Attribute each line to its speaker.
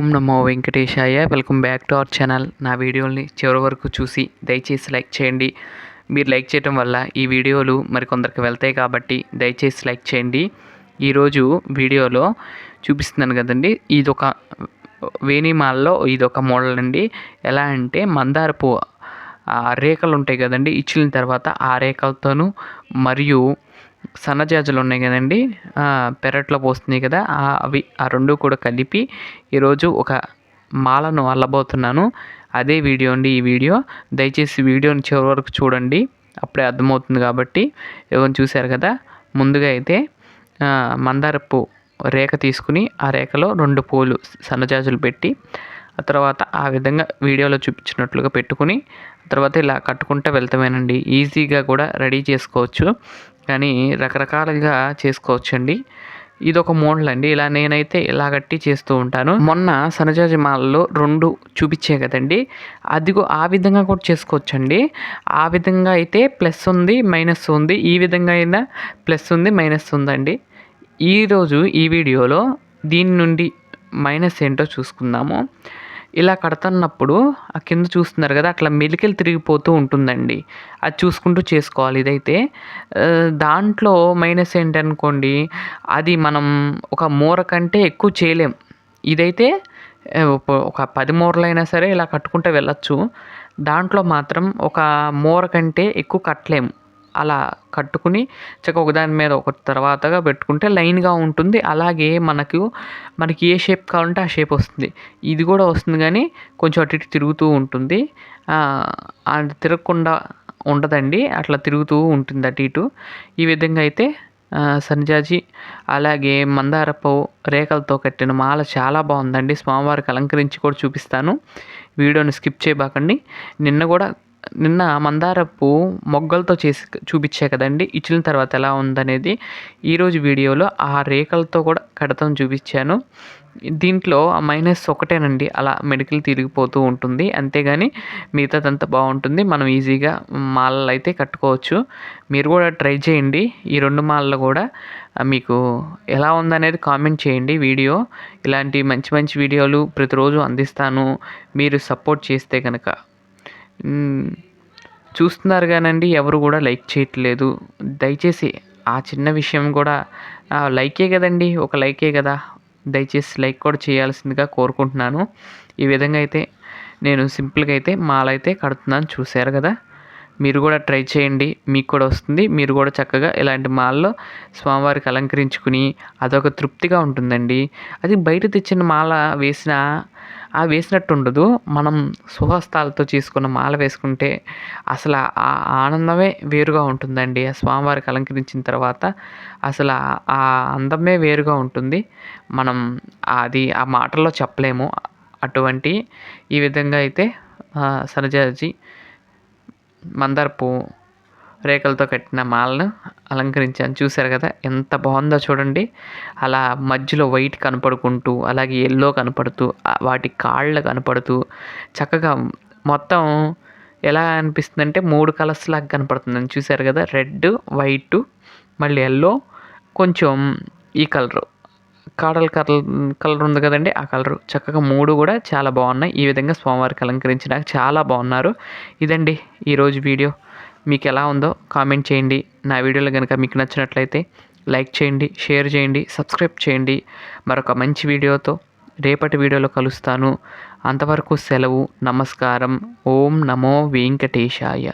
Speaker 1: Om Namo Venkatesaya. Welcome back to our channel. నా వీడియోని చివరి వరకు చూసి దయచేసి లైక్ చేయండి. మీరు లైక్ చేయడం వల్ల ఈ వీడియోలు మరికొందరికి వెళ్తాయి కాబట్టి దయచేసి లైక్ చేయండి. ఈరోజు వీడియోలో చూపిస్తున్నాను కదండి, ఇదొక వేణిమాలలో ఇదొక మోడల్ అండి. ఎలా అంటే మందార పువ్వు రేఖలు ఉంటాయి కదండి, ఇచ్చిన తర్వాత ఆ రేఖలతోనూ మరియు సన్నజాజులు ఉన్నాయి కదండి, పెరట్లో పోస్తున్నాయి కదా, అవి ఆ రెండు కూడా కలిపి ఈరోజు ఒక మాలను అల్లబోతున్నాను. అదే వీడియో అండి ఈ వీడియో. దయచేసి వీడియోని చివరి వరకు చూడండి, అప్పుడే అర్థమవుతుంది. కాబట్టి ఎవరు చూశారు కదా, ముందుగా అయితే మందారపు రేఖ తీసుకుని ఆ రేఖలో 2 పూలు సన్నజాజులు పెట్టి ఆ తర్వాత ఆ విధంగా వీడియోలో చూపించినట్లుగా పెట్టుకుని తర్వాత ఇలా కట్టుకుంటూ వెళ్తామేనండి. ఈజీగా కూడా రెడీ చేసుకోవచ్చు, కానీ రకరకాలుగా చేసుకోవచ్చండి. ఇదొక మోడల్ అండి. ఇలా నేనైతే ఇలా కట్టి చేస్తూ ఉంటాను. మొన్న సన్నజాజి మాలలో 2 చూపించే కదండి, అదిగో ఆ విధంగా కూడా చేసుకోవచ్చండి. ఆ విధంగా అయితే ప్లస్ ఉంది, మైనస్ ఉంది. ఈ విధంగా అయినా ప్లస్ ఉంది, మైనస్ ఉందండి. ఈరోజు ఈ వీడియోలో దీని నుండి మైనస్ ఏంటో చూసుకుందాము. ఇలా కడుతున్నప్పుడు ఆ కింద చూస్తున్నారు కదా, అట్లా మెలికలు తిరిగిపోతూ ఉంటుందండి. అది చూసుకుంటూ చేసుకోవాలి. ఇదైతే దాంట్లో మైనస్ ఏంటనుకోండి, అది మనం ఒక మూర కంటే ఎక్కువ చేయలేం. ఇదైతే ఒక 10 మూరలైనా సరే ఇలా కట్టుకుంటూ వెళ్ళచ్చు. దాంట్లో మాత్రం ఒక మూర కంటే ఎక్కువ కట్టలేము. అలా కట్టుకుని చక్కగా ఒకదాని మీద ఒక తర్వాతగా పెట్టుకుంటే లైన్గా ఉంటుంది. అలాగే మనకి ఏ షేప్ కావాలంటే ఆ షేప్ వస్తుంది. ఇది కూడా వస్తుంది, కానీ కొంచెం అటు ఇటు తిరుగుతూ ఉంటుంది. అది తిరగకుండా ఉండదండి, అట్లా తిరుగుతూ ఉంటుంది అటు ఇటు. ఈ విధంగా అయితే సన్నజాజి అలాగే మందారపు రేఖలతో కట్టిన మాల చాలా బాగుందండి. స్వామివారికి అలంకరించి కూడా చూపిస్తాను, వీడియోని స్కిప్ చేయబాకండి. నిన్న మందారపు మొగ్గలతో చేసి చూపించా కదండి, ఇచ్చిన తర్వాత ఎలా ఉందనేది. ఈరోజు వీడియోలో ఆ రేఖలతో కూడా కడతాం చూపించాను. దీంట్లో మైనస్ ఒకటేనండి, అలా మెడికల్ తిరిగిపోతూ ఉంటుంది, అంతేగాని మిగతాదంతా బాగుంటుంది. మనం ఈజీగా మాలలు అయితే కట్టుకోవచ్చు. మీరు కూడా ట్రై చేయండి. ఈ 2 మాలలు కూడా మీకు ఎలా ఉందనేది కామెంట్ చేయండి. వీడియో ఇలాంటి మంచి మంచి వీడియోలు ప్రతిరోజు అందిస్తాను, మీరు సపోర్ట్ చేస్తే కనుక. చూస్తున్నారు కానండి, ఎవరు కూడా లైక్ చేయట్లేదు. దయచేసి ఆ చిన్న విషయం కూడా లైకే కదండి, ఒక లైకే కదా, దయచేసి లైక్ కూడా చేయాల్సిందిగా కోరుకుంటున్నాను. ఈ విధంగా అయితే నేను సింపుల్గా అయితే మాల అయితే కడుతున్నాను, చూశారు కదా. మీరు కూడా ట్రై చేయండి, మీకు కూడా వస్తుంది. మీరు కూడా చక్కగా ఇలాంటి మాలలో స్వామివారికి అలంకరించుకుని అదొక తృప్తిగా ఉంటుందండి. అది బయట తెచ్చిన మాల వేసినట్టు ఉండదు. మనం స్వహస్తాలతో చేసుకున్న మాల వేసుకుంటే అసలు ఆ ఆనందమే వేరుగా ఉంటుందండి. ఆ స్వామివారికి అలంకరించిన తర్వాత అసలు ఆ అందమే వేరుగా ఉంటుంది. మనం అది ఆ మాటల్లో చెప్పలేము. అటువంటి ఈ విధంగా అయితే సన్నజాజి మందార పువ్వు రేఖలతో కట్టిన మాలను అలంకరించాను, చూశారు కదా ఎంత బాగుందో చూడండి. అలా మధ్యలో వైట్ కనపడుకుంటూ, అలాగే ఎల్లో కనపడుతూ, వాటి కాళ్ళు కనపడుతూ చక్కగా మొత్తం ఎలా అనిపిస్తుందంటే 3 కలర్స్ లాగా కనపడుతుందని, చూశారు కదా. రెడ్, వైట్, మళ్ళీ ఎల్లో, కొంచెం ఈ కలరు కలర్ ఉంది కదండి, ఆ కలరు. చక్కగా 3 కూడా చాలా బాగున్నాయి. ఈ విధంగా స్వామివారికి అలంకరించడానికి చాలా బాగున్నారు. ఇదండి ఈరోజు వీడియో. మీకు ఎలా ఉందో కామెంట్ చేయండి. నా వీడియోలు కనుక మీకు నచ్చినట్లయితే లైక్ చేయండి, షేర్ చేయండి, సబ్స్క్రైబ్ చేయండి. మరొక మంచి వీడియోతో రేపటి వీడియోలో కలుస్తాను. అంతవరకు సెలవు. నమస్కారం. ఓం నమో వెంకటేశాయ.